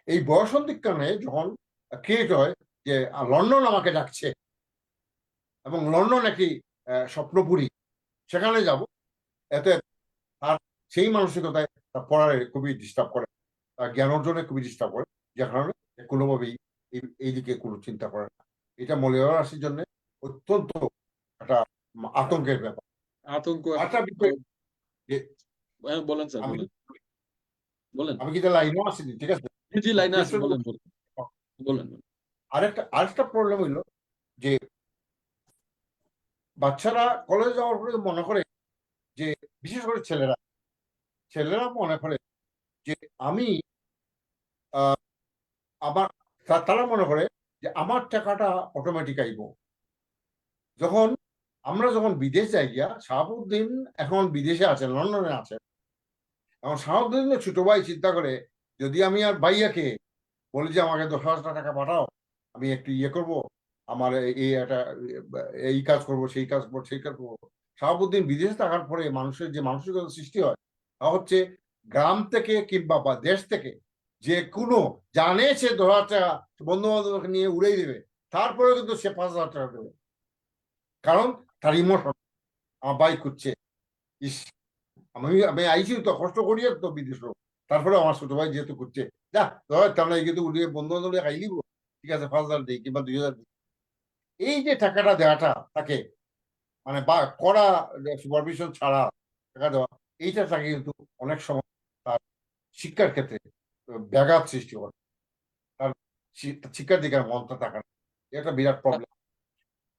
এই বয়সন্ধিকালে যখন ক্রিয়েট হয় যে লন্ডন আমাকে ডাকছে এবং লন্ডন একটি স্বপ্নপুরী, সেখানে যাব, এতে তার সেই মানসিকতায় তার পড়ার খুবই ডিস্টার্ব করে, তার জ্ঞান অর্জনে খুবই ডিস্টার্ব করে, যে কারণে কোনোভাবেই এইদিকে কোনো চিন্তা করে না। এটা মূল্যায়ন রাশির জন্য অত্যন্ত একটা আতঙ্কের ব্যাপার। আতঙ্ক আরেকটা বিষয়, বলেন স্যার, বলেন বলেন। আমি কিন্তু লাইনও আসিনি, ঠিক আছে? জি, লাইনে আছে, বলেন বলেন বলেন। আরেকটা প্রবলেম হইলো যে বাচ্চারা কলেজে যাওয়ার পরে মনে করে যে, বিশেষ করে ছেলেরা মনে করে যে আমি আমার তারা মনে করে যে আমার টাকাটা অটোমেটিক আইব। যখন বিদেশ যাই গিয়া, শাহাবুদ্দিন এখন বিদেশে আছেন, লন্ডনে আছেন, এখন শাহাবুদ্দিনের ছোট ভাই চিন্তা করে যদি আমি আর ভাইয়াকে বলি যে আমাকে 10,000 টাকা পাঠাও, আমি একটু ইয়ে করবো, আমার এই কাজ করবো, সেই কাজ করবো, সেই কাজ করবো। শাহাবুদ্দিন বিদেশে থাকার পরে মানুষের যে মানসিকতা সৃষ্টি হয়, তা হচ্ছে গ্রাম থেকে কিংবা দেশ থেকে যে কোনো জানে সে 10,000 টাকা বন্ধু বান্ধবকে নিয়ে উড়েই দেবে, তারপরে কিন্তু সে 5,000 টাকা দেবে, কারণ তার ইমোশন আমার বাইক করছে, ইস আমি আইছি তো কষ্ট করি তো বিদেশ, তারপরে আমার ছোট ভাই যেহেতু করছে, যা তাহলে কিন্তু উড়িয়ে বন্ধু বান্ধব খাই দিব, ঠিক আছে 5,000 দিই কিংবা 2,000 দিই। এই যে টাকাটা দেওয়াটা তাকে, মানে বা কড়া সুপারভিশন ছাড়া টাকা দেওয়া, এইটা তাকে কিন্তু অনেক সময় তার শিক্ষার ক্ষেত্রে ব্যাঘাত সৃষ্টি করে, তার শিক্ষার দিকে মনটা থাকা, এটা বিরাট প্রবলেম।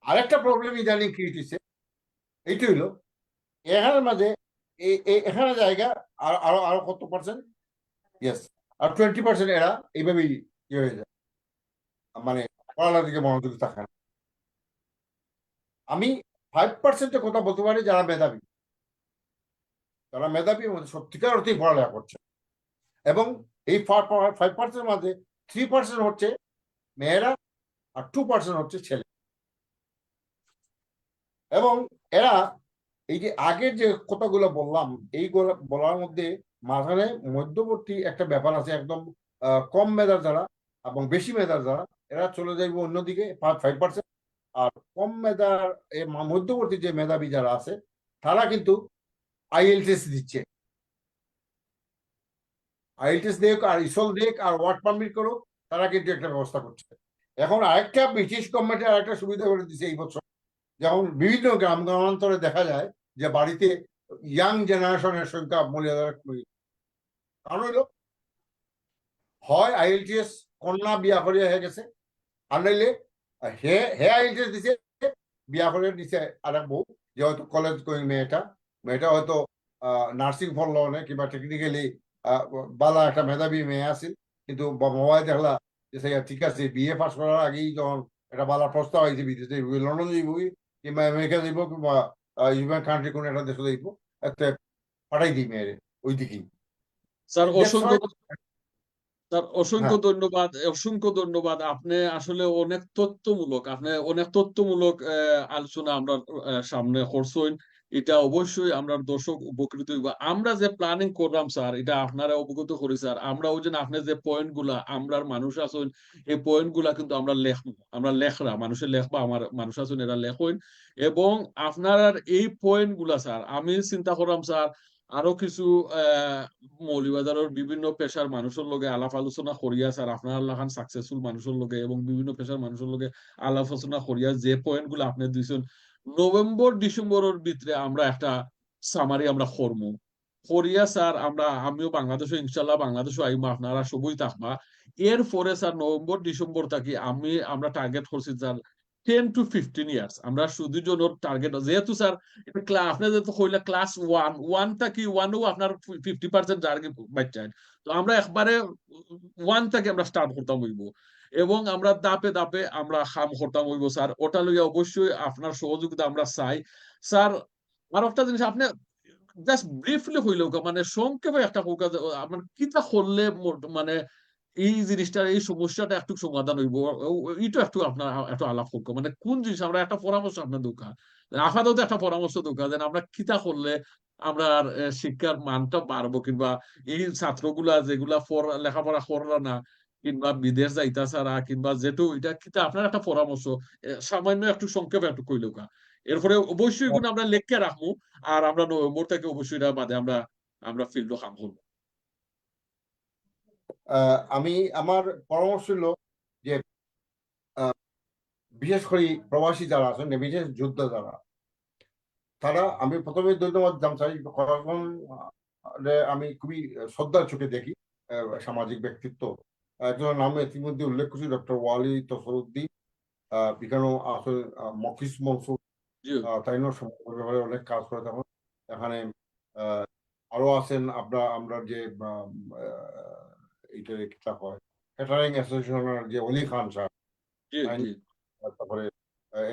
আরেকটা প্রবলেম ইদানিং ক্রিয়েট হয়েছে, এইটা হইলো এখানের মাঝে এখানে জায়গা আর আরো আরো কত পার্সেন্ট, ইয়েস, আর 20% এরা এইভাবেই ইয়ে হয়ে যায়, মানে পড়ালেখার দিকে মনোযোগ থাকে না। আমি 5%-এর কথা বলতে পারি যারা মেধাবী, যারা মেধাবী এবং সত্যিকার অর্থেই পড়ালেখা করছে, এবং এই 5% মাঝে 3% হচ্ছে মেয়েরা আর 2% হচ্ছে ছেলে। এবং এরা এই যে আগের যে কথাগুলো বললাম এইগুলো বলার মধ্যে মাঝখানে মধ্যবর্তী একটা ব্যাপার আছে, একদম কম মেধার যারা এবং বেশি মেধার যারা এরা চলে যাইবে অন্যদিকে 5%, আর কম মেধার মধ্যবর্তী যে মেধাবী যারা আছে তারা কিন্তু আইএলটিএস দিচ্ছে, আইএলটিএস দেখ আর ইসল দেখ আর ওয়ার্ক পারমিট করুক, তারা কিন্তু একটা ব্যবস্থা করছে। এখন আরেকটা ব্রিটিশ গভর্নমেন্টের আরেকটা সুবিধা করে দিচ্ছে এই বছর, যেমন বিভিন্ন গ্রামান্তরে দেখা যায় যে বাড়িতে ইয়াং জেনারেশনের সংখ্যা মহিলাদের কমে। কারণ হইল হয় আইএলটিএস কন্যা বিয়া করিয়া হয়ে গেছে, আর নাইলে হে হে আইএলটিএস দিছে, বিয়া করে দিছে আর এক বউ, যে হয়তো কলেজ গোয়িং মেয়েটা হয়তো নার্সিং পড়লো না কিংবা টেকনিক্যালি বালা একটা মেধাবী মেয়ে আছিল, কিন্তু মোবাইল দেখলা যে ঠিক আছে বিএ পাস করার আগেই যখন একটা বালা প্রস্তাব আইছে বিদেশে লন্ডন যাইব কিংবা আমেরিকা যাইব কিংবা ইউরোপিয়ান কান্ট্রি কোন একটা দেশে যাইব, একটা পাঠাই দিই মেয়েরে ওই দিকেই। স্যার That's অসংখ্য why- স্যার হ্যাঁ, অসংখ্য ধন্যবাদ। আপনি আসলে অনেক তথ্যমূলক আলোচনা আমরা সামনে করছেন। এটা অবশ্যই আমরা দর্শক উপকৃত হইব। আমরা যে প্ল্যানিং করলাম স্যার, এটা আপনারা অবগত করি স্যার। আমরা ওই যে আপনি যে পয়েন্ট গুলা আমরার মানুষ আছেন, এই পয়েন্ট গুলা কিন্তু আমরা লেখবো, আমরা লেখরা মানুষের লেখবা, আমার মানুষ আছেন এরা লেখেন। এবং আপনার এই পয়েন্ট গুলা স্যার আমি চিন্তা করলাম স্যার আরো কিছু মৌলবাজারের বিভিন্ন পেশার মানুষের লগে আলাপ আলোচনা করিয়া স্যার, আপনার লাখান সাকসেসফুল মানুষের লগে এবং বিভিন্ন পেশার মানুষের লগে আলাপ আলোচনা করিয়া যে পয়েন্ট গুলো আপনি দিয়েছেন, নভেম্বর ডিসেম্বরের ভিতরে আমরা একটা সামারি আমরা করবো করিয়া স্যার। আমিও বাংলাদেশে ইনশাল্লাহ বাংলাদেশে আইমা, আপনারা সবই থাকবা। এরপরে স্যার নভেম্বর ডিসেম্বর থাকি আমরা টার্গেট করছি স্যার 10 to 15 ইয়ার্স আমরা শুধু জন্য টার্গেট, যেহেতু স্যার আপনি যেহেতু কইলা ক্লাস ওয়ান থাকি ওয়ানও আপনার 50% টার্গেট বাচ্চা, তো আমরা একবারে ওয়ান থেকে আমরা স্টার্ট করতাম হইব, এবং আমরা ধাপে ধাপে আমরা কাম করতাম হইব স্যার। ওটা লইয়া অবশ্যই আপনার সহযোগিতা আমরা চাই স্যার। আর একটা জিনিস আপনি জাস্ট ব্রিফলি হইলেও মানে সংক্ষেপে একটা কৌকা আপনার কিতা করলে মানে এই জিনিসটা এই সমস্যাটা একটু সমাধান হইব, এইটা একটু আপনার একটু আলাপ করবো, মানে কোন জিনিস আমরা একটা পরামর্শ আপনার দোকান আপাতত একটা পরামর্শ দোকান যেন আমরা কিতা করলে আমরা শিক্ষার মানটা বাড়বো, কিংবা এই ছাত্রগুলা যেগুলা লেখাপড়া করলা না কিংবা বিদেশ যাইতা ছাড়া কিংবা যেটু এটা কিতা আপনার একটা পরামর্শ সামান্য একটু সংক্ষেপে একটু কইলেও। এরপরে অবশ্যই কিন্তু আমরা লেখকে রাখবো, আর আমরা নভেম্বর থেকে অবশ্যই এটা বাদে আমরা আমরা ফিল্ড কাম করবো। আমি আমার পরামর্শ হলো যে বিশেষ করে প্রবাসী যারা আছেন, বিশেষ যোদ্ধা যারা, তারা, আমি প্রথমে ধন্যবাদ জানাতে চাই, কয়েকজন আমি খুবই শ্রদ্ধার চোখে দেখি সামাজিক ব্যক্তিত্ব। একজনের নাম ইতিমধ্যে উল্লেখ করছি, ডক্টর ওয়ালি তসরউদ্দিন, এখানেও আছে মকিস মনসুর, জি তাইনও সমাজের ব্যাপারে অনেক কাজ করে তখন এখানে। আরো আছেন আমরা যে এইটা কিতা হয় ক্যাটারিং অ্যাসোসিয়েশনের যে অলি খান সাহেব, জি জি তারপরে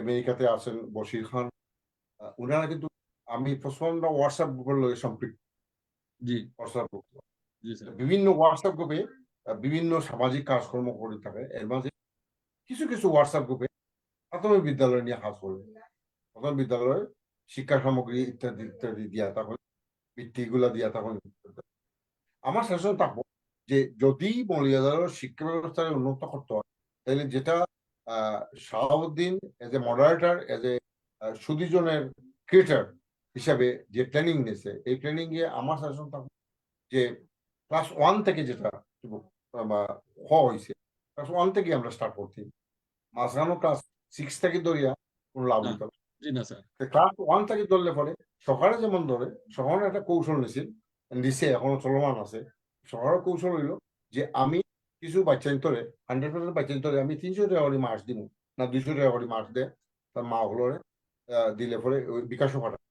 আমেরিকাতে আছেন বশির খান, উনারা কিন্তু, আমি প্রচন্ড হোয়াটসঅ্যাপ গ্রুপের লগে সম্পৃক্ত। জি হোয়াটসঅ্যাপ গ্রুপ, জি স্যার বিভিন্ন হোয়াটসঅ্যাপ গ্রুপে বিভিন্ন সামাজিক কাজকর্ম করে থাকে। এর মাঝে কিছু কিছু হোয়াটসঅ্যাপ গ্রুপে প্রাথমিক বিদ্যালয় নিয়ে কাজ করবে, প্রাথমিক বিদ্যালয়ে শিক্ষা সামগ্রী ইত্যাদি ইত্যাদি দিয়া তখন বৃত্তিগুলা দিয়া তখন। আমার শাসন থাকবো যে যদি মৌলভীবাজারের শিক্ষা ব্যবস্থাকে উন্নত করতে হয়, তাহলে যেটা Shahabuddin as a moderator, as a সুদীজনের ক্রিয়েটার হিসাবে যে ট্রেনিং নিয়েছে, এই ট্রেনিং এ আমার শাসন থাকবো যে ক্লাস 1 থেকে যেটা হয়েছে, ক্লাস 1 থেকে আমরা স্টার্ট করছি, মাঝখানো ক্লাস 6 থেকে ধরিয়া কোনো লাভ না হইতে হবে। জি না স্যার ক্লাস 1 থেকে ধরলে পরে সকালে যেমন ধরে, সকালে একটা কৌশল নিছে এখনো চলমান আছে। সকালের কৌশল হইলো যে আমি কিছু বাচ্চা ভিতরে 100% বাচ্চা ভিতরে আমি 300 টাকা করে মাস দিব, না 200 টাকা করে মাস দেয় তার মা হলো দিলে পরে ওই বিকাশও পাঠায়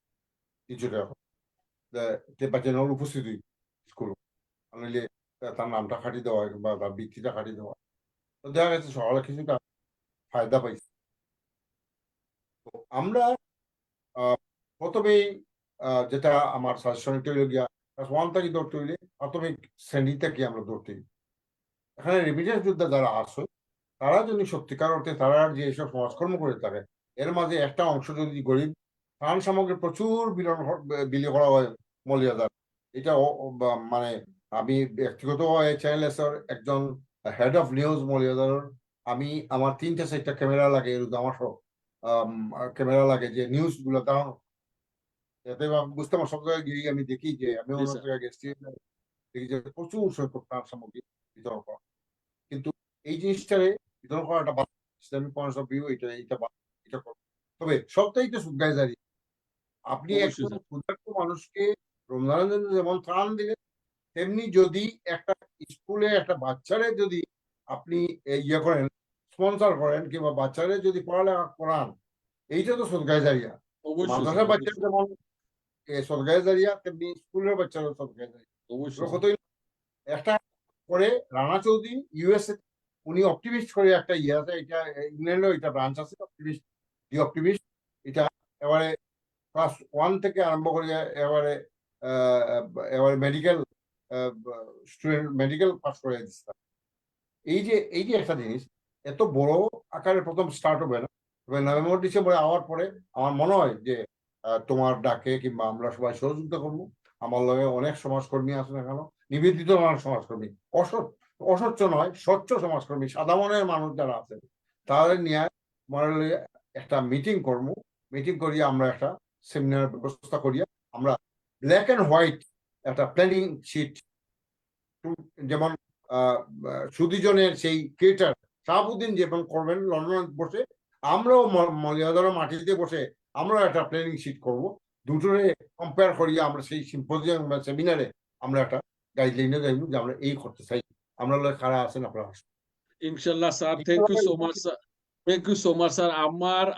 300 টাকা। বাচ্চা নল উপস্থিতি স্কুল নইলে তার নামটা খাটি দেওয়া হয় বা তার বৃত্তিটা খাটি দেওয়া হয়। তো দেখা গেছে সকালে কিছুটা ফায়দা পাইছে। তো আমরা প্রথমেই যেটা আমার সাজেশন হইল গিয়া ক্লাস 1 থেকে ধরতে হইলে প্রাথমিক শ্রেণী থেকে আমরা ধরতে হইব। এখানে রেমিটেন্স যোদ্ধা যারা আছে তারা যদি সত্যিকার অর্থে তারা যে এসব সমাজকর্ম করে থাকে এর মাঝে একটা অংশ যদি গরিব ত্রাণ সামগ্রী প্রচুর বিলি করা হয় মৌলিয়াদার, এটা মানে আমি ব্যক্তিগত চ্যানেল একজন হেড অফ নিউজ মৌলিয়াদার, আমি আমার 3-4টা ক্যামেরা লাগে, আমার সব ক্যামেরা লাগে যে নিউজ গুলো দেখানো, যাতে বুঝতে আমার সব জায়গায় গিয়ে আমি দেখি যে আমি জি অন্য স্যার, জায়গায় গেছি, দেখি যে প্রচুর সংখ্যক ত্রাণ সামগ্রী বিতরণ করা। কিন্তু এই জিনিসটারে বিতরণ করা একটা ইসলামিক পয়েন্ট অফ ভিউ, এটা করো। তবে সবটাই তো সুদগায়জারি। আপনি অবশ্যই একজন স্যার, ক্ষুধার্ত মানুষকে রমজানের জন্য যেমন ত্রাণ দিলেন, তেমনি যদি একটা স্কুলে একটা বাচ্চারে যদি আপনি ইয়ে করেন, স্পন্সর করেন কিংবা বাচ্চারে যদি পড়ালেখা করান, এইটা তো সদগায়জারিয়া। অবশ্যই স্যার, মাদ্রাসার বাচ্চার অবশ্যই, যেমন সদগায়জারিয়া, তেমনি স্কুলের বাচ্চারও সদগায়জারিয়া। অবশ্যই স্যার। কতই একটা করে রানা চৌধুরী ইউএসএ, উনি অপটিমিস্ট করে একটা ইয়ে আছে, এটা ইংল্যান্ডেও এটা ব্রাঞ্চ আছে অপটিমিস্ট, দি অপটিমিস্ট। এটা এবারে ক্লাস 1 থেকে আরম্ভ করে এবারে এবারে মেডিকেল স্টুডেন্ট মেডিকেল পাস করে দিচ্ছে। এই যে একটা জিনিস এত বড় আকারে প্রথম স্টার্ট হবে না, তবে নভেম্বর ডিসেম্বরে আওয়ার পরে আমার মনে হয় যে তোমার ডাকে কিংবা আমরা সবাই সহযোগিতা করবো। আমার লগে অনেক সমাজকর্মী আছেন এখানে, নিবেদিত অনেক সমাজকর্মী, অস্বচ্ছ নয়, স্বচ্ছ সমাজকর্মী, সাদা মনের মানুষ যারা আছেন তাদের নিয়ে মনে একটা মিটিং করবো। মিটিং করিয়া আমরা একটা সেমিনার ব্যবস্থা করিয়া আমরা ব্ল্যাক অ্যান্ড হোয়াইট একটা প্ল্যানিং শিট, যেমন সুদীজনের সেই ক্রিয়েটার শাহাবুদ্দিন যেমন করবেন লন্ডন বসে, আমরাও মলিয়াদার মাটিতে বসে আমরা একটা প্ল্যানিং শিট করব, দুটোরে কম্পেয়ার করিয়া আমরা সেই সিম্পোজিয়াম বা সেমিনারে আমরা একটা গাইডলাইনে যাইব যে আমরা এই করতে চাই, আমরা কারা আছেন আপনারা আসুন। ইনশাল্লাহ sir, thank you so much sir, thank you so much sir.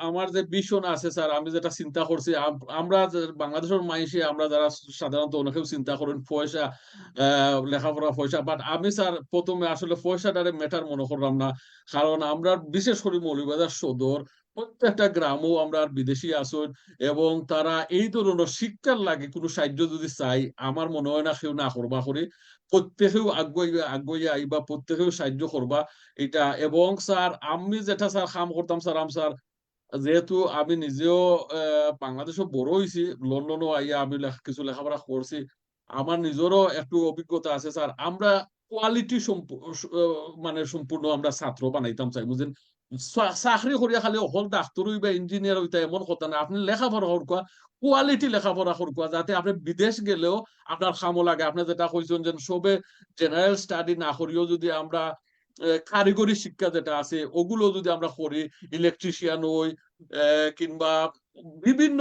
আমার যে ভীষণ আছে স্যার, আমি যেটা চিন্তা করছি, আমরা বাংলাদেশের মাইসে আমরা যারা সাধারণত অনেকেও চিন্তা করেন পয়সা, লেখাপড়া পয়সা, বাট আমি স্যার প্রথমে আসলে পয়সাটারে ম্যাটার মনে করলাম না। কারণ আমরা বিশেষ করে মৌলভীবাজার সদর প্রত্যেকটা গ্রামও আমরা বিদেশি আসুন, এবং তারা এই ধরনের শিক্ষার লাগে কোনো সাহায্য যদি চাই, আমার মনে হয় না কেউ না করবা করে, প্রত্যেকেও আগুয়াইয়া আইবা, প্রত্যেকেও সাহায্য করবা এটা। এবং স্যার আমি যেটা স্যার কাম করতাম স্যার, স্যার যেহেতু আমি নিজেও বাংলাদেশও বড় হয়েছি, লন্ডনও আইয়া আমি কিছু লেখাপড়া করছি, আমার নিজেরও একটু অভিজ্ঞতা আছে স্যার। আমরা কোয়ালিটি মানে সম্পূর্ণ আমরা ছাত্র বানাইতাম চাই, বুঝলেন। চাকরি করিয়া খালি অকল ডাক্তার হইবা ইঞ্জিনিয়ার হইতা এমন কথা না, আপনি লেখাপড়া করবা, কোয়ালিটি লেখাপড়া করবা, যাতে আপনি বিদেশ গেলেও আপনার কামও লাগে। আপনি যেটা কইছেন যে সবে জেনারেল স্টাডি না করিও যদি আমরা কারিগরি শিক্ষা যেটা আছে ওগুলো যদি আমরা করি, ইলেকট্রিশিয়ান হই, কিংবা বিভিন্ন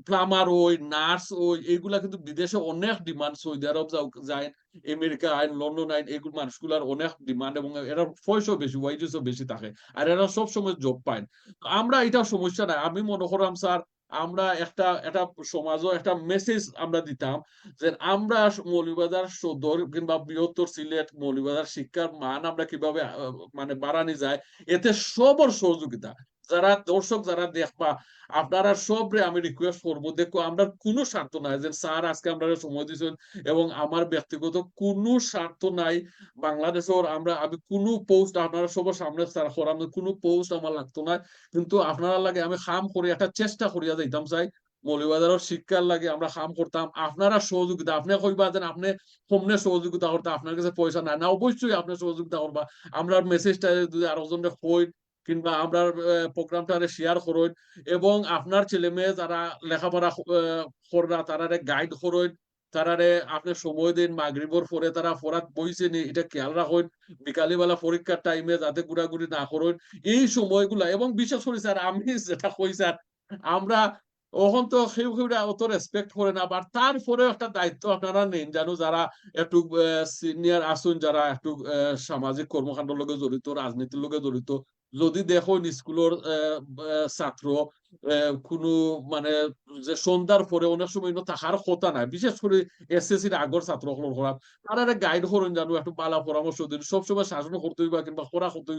প্লামার হই, নার্স হই, এগুলা কিন্তু বিদেশে অনেক ডিমান্ড। সৌদি আরব যায়, আমেরিকা আইন, লন্ডন আইন, এগুলো মানুষগুলার অনেক ডিমান্ড, এবং এরা পয়সাও বেশি, ওয়াইজেসও বেশি থাকে, আর এরা সবসময় জব পায়। আমরা এটা সমস্যা নাই, আমি মনে করাম স্যার, আমরা একটা একটা সমাজও একটা মেসেজ আমরা দিতাম যে আমরা মৌলভীবাজার সদর কিংবা বৃহত্তর সিলেট মৌলভীবাজার শিক্ষার মান আমরা কিভাবে মানে বাড়ানি যায়, এতে সবর সহযোগিতা, যারা দর্শক যারা দেখবা, আপনারা সবরে আমি রিকোয়েস্ট করবো, দেখো আমরা কোনো স্বার্থ নাই যে স্যার আজকে আমরা সময় দিয়েছেন, এবং আমার ব্যক্তিগত কোনো স্বার্থ নাই বাংলাদেশের, আমি কোনো পোস্ট আপনারা সবার সামনে স্যার করাম, কোনো পোস্ট আমার লাগতো না, কিন্তু আপনারা লাগে আমি কাম করি, একটা চেষ্টা করিয়া যাইতাম চাই মৌলভীবাজারের শিক্ষার লাগে আমরা কাম করতাম। আপনারা সহযোগিতা, আপনি কইবা যে আপনি কমনে সহযোগিতা করতে, আপনার কাছে পয়সা নাই না, অবশ্যই আপনি সহযোগিতা করবা। আমরা মেসেজটা যদি আরো জনকে কই, কিংবা আমরা প্রোগ্রামটা শেয়ার করুন, এবং আপনার ছেলে মেয়ে যারা লেখাপড়া কররা তারারে গাইড করুন, তারারে আপনি সময় দিন, মাগরিবর পরে তারা পড়াত বইছে নি এটা খেয়াল রাখুন, বিকালি বেলা পরীক্ষার টাইমে যাতে ঘুরাঘুরি না করুন এই সময়গুলা। এবং বিশেষ করে স্যার আমি যেটা কই স্যার, আমরা ওখন তো কেউরা অত রেসপেক্ট করে না, বাট তারপরেও একটা দায়িত্ব আপনারা নেন, জানো যারা একটু সিনিয়র আসুন, যারা একটু সামাজিক কর্মকাণ্ডের লগে জড়িত, রাজনীতির লগে জড়িত, যদি দেখো স্কুলের ছাত্র কোনো মানে যে সন্ধ্যার পরে অনেক সময় থাকার কথা নাই, বিশেষ করে এসএসসির আগর ছাত্র করা তারা গাইড করেন জানো, একটু বালা পরামর্শ দিন, সবসময় শাসন করতে হইবা কিংবা করা করতে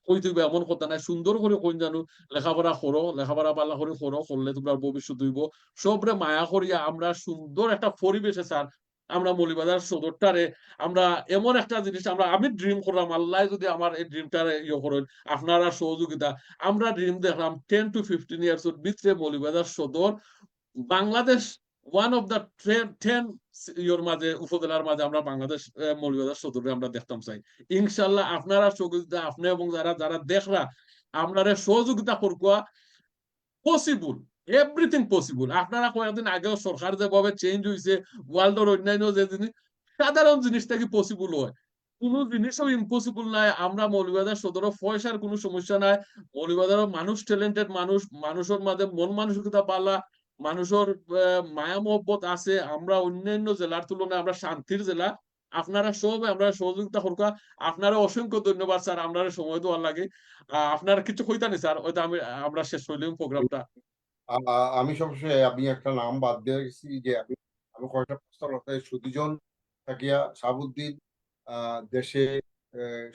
হইতে হইবে এমন কথা নাই, সুন্দর করে কইন জানো লেখাপড়া করো, লেখাপড়া বালা করে করো, করলে তোমরা ভবিষ্যৎ হইব। সবরে মায়া করিয়া আমরা সুন্দর একটা পরিবেশে স্যার আমরা মৌলভীবাজার সদরটারে আমরা এমন একটা জিনিস আমি ড্রিম করলাম, আল্লাহ যদি আমার এই ড্রিমটারে ইয়ে করেন আপনারা সহযোগিতা, আমরা ড্রিম দেখলাম 10 to 15 years ওর ভিতরে মৌলভীবাজার সদর Bangladesh one of the 10 your মাঝে উপজেলার মাঝে আমরা বাংলাদেশ মৌলভীবাজার সদরে আমরা দেখতাম চাই। ইনশাল্লাহ আপনারা সহযোগিতা, আপনি এবং যারা যারা দেখরা আপনারা সহযোগিতা করবা, পসিবল, এভরিথিং পসিবল। আপনারা কয়েকদিন আগেও সরকার যেভাবে চেঞ্জ হয়েছে, ওয়ার্ল্ডের অন্যান্য যে জিনিস সাধারণ জিনিস থেকে পসিবল হয়, কোনো জিনিসও ইম্পসিবল নাই। আমরা মৌলভীবাজার সদর পয়সার কোনো সমস্যা নাই, মৌলভীবাজারের মানুষ ট্যালেন্টেড মানুষ, মানুষের মাঝে মন মানসিকতা পালা, মানুষের মায়া মহব্বত আছে, আমরা অন্যান্য জেলার তুলনায় আমরা শান্তির জেলা। আপনারা সব আমরা সহযোগিতা করবা। আপনারা অসংখ্য ধন্যবাদ স্যার, আপনারা সময় দেওয়ার লাগে। আপনারা কিছু কইতানি স্যার, হয়তো আমরা শেষ করলাম প্রোগ্রামটা। আমি সবসময় আমি একটা নাম বাদ দিয়ে গেছি যে আমি আমি কয়েকটা প্রস্তাব রাখতে সুদীজন থাকিয়া শাহাবুদ্দিন দেশে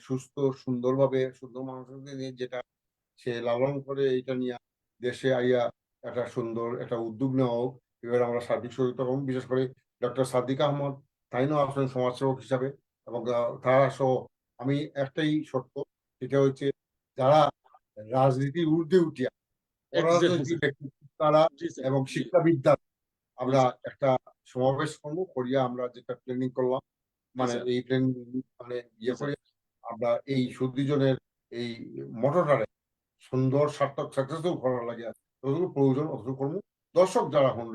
সুস্থ সুন্দরভাবে সুন্দর মানুষদের নিয়ে যেটা সে লালন করে এটা নিয়ে দেশে আইয়া একটা সুন্দর একটা উদ্যোগ নেওয়া হোক, এবার আমরা সার্বিক সহযোগিতা করব। বিশেষ করে ডক্টর সাদিক আহমদ তাইনও আসলেন সমাজসেবক হিসাবে, এবং তারা সহ আমি একটাই শর্ত, সেটা হচ্ছে যারা রাজনীতির ঊর্ধ্বে উঠিয়া এক্স্যাক্টলি অরাজনৈতিক স্যার। ব্যক্তিত্ব তারা জি স্যার, এবং জি শিক্ষাবিদ্যা জি আমরা স্যার, একটা সমাবেশ করবো করিয়া আমরা যেটা প্ল্যানিং করলাম, জি মানে স্যার, এই প্ল্যানিং মানে জি ইয়ে স্যার, করে আমরা এই সুদীজনের এই মোটরটারে সুন্দর সার্থক সাকসেসফুল করার লাগে যতটুকু প্রয়োজন অতটুকু করবো। দর্শক যারা হন,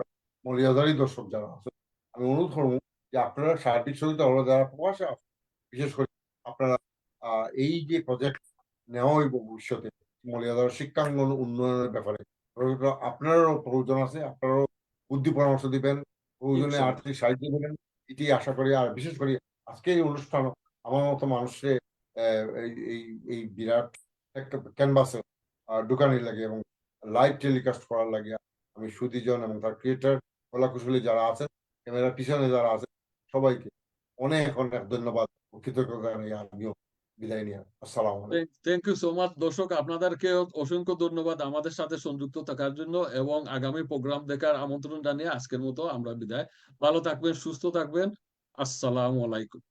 মলিয়াদারি দর্শক যারা আছে, আমি অনুরোধ করবো যে আপনারা সার্বিক সহযোগিতা হলো যারা প্রবাসে আছে, বিশেষ করে আপনারা এই যে প্রজেক্ট নেওয়া হইব ভবিষ্যতে মলিয়াদার শিক্ষাঙ্গন উন্নয়নের ব্যাপারে আপনারও প্রয়োজন আছে, আপনারও বুদ্ধি পরামর্শ দিবেন, প্রয়োজনে ইনশাল্লাহ। আর্থিক সাহায্য দেবেন, এটি আশা করি। আর বিশেষ করে আজকে এই অনুষ্ঠান আমার মতো মানুষের এই এই এই বিরাট একটা ক্যানভাসে ঢুকানির লাগে এবং লাইভ টেলিকাস্ট করার লাগে আমি সুদীজন এবং তার ক্রিয়েটার কলাকুশলী যারা আছেন, ক্যামেরার পিছনে যারা আছেন, সবাইকে অনেক অনেক ধন্যবাদ ও কৃতজ্ঞতা জানাই। আমিও বিদায় নিয়ে আসসালাম আলাইকুম। থ্যাংক ইউ সো মাচ দর্শক, আপনাদেরকে অসংখ্য ধন্যবাদ আমাদের সাথে সংযুক্ত থাকার জন্য এবং আগামী প্রোগ্রাম দেখার আমন্ত্রণ জানিয়ে আজকের মতো আমরা বিদায়। ভালো থাকবেন, সুস্থ থাকবেন। আসসালামু আলাইকুম।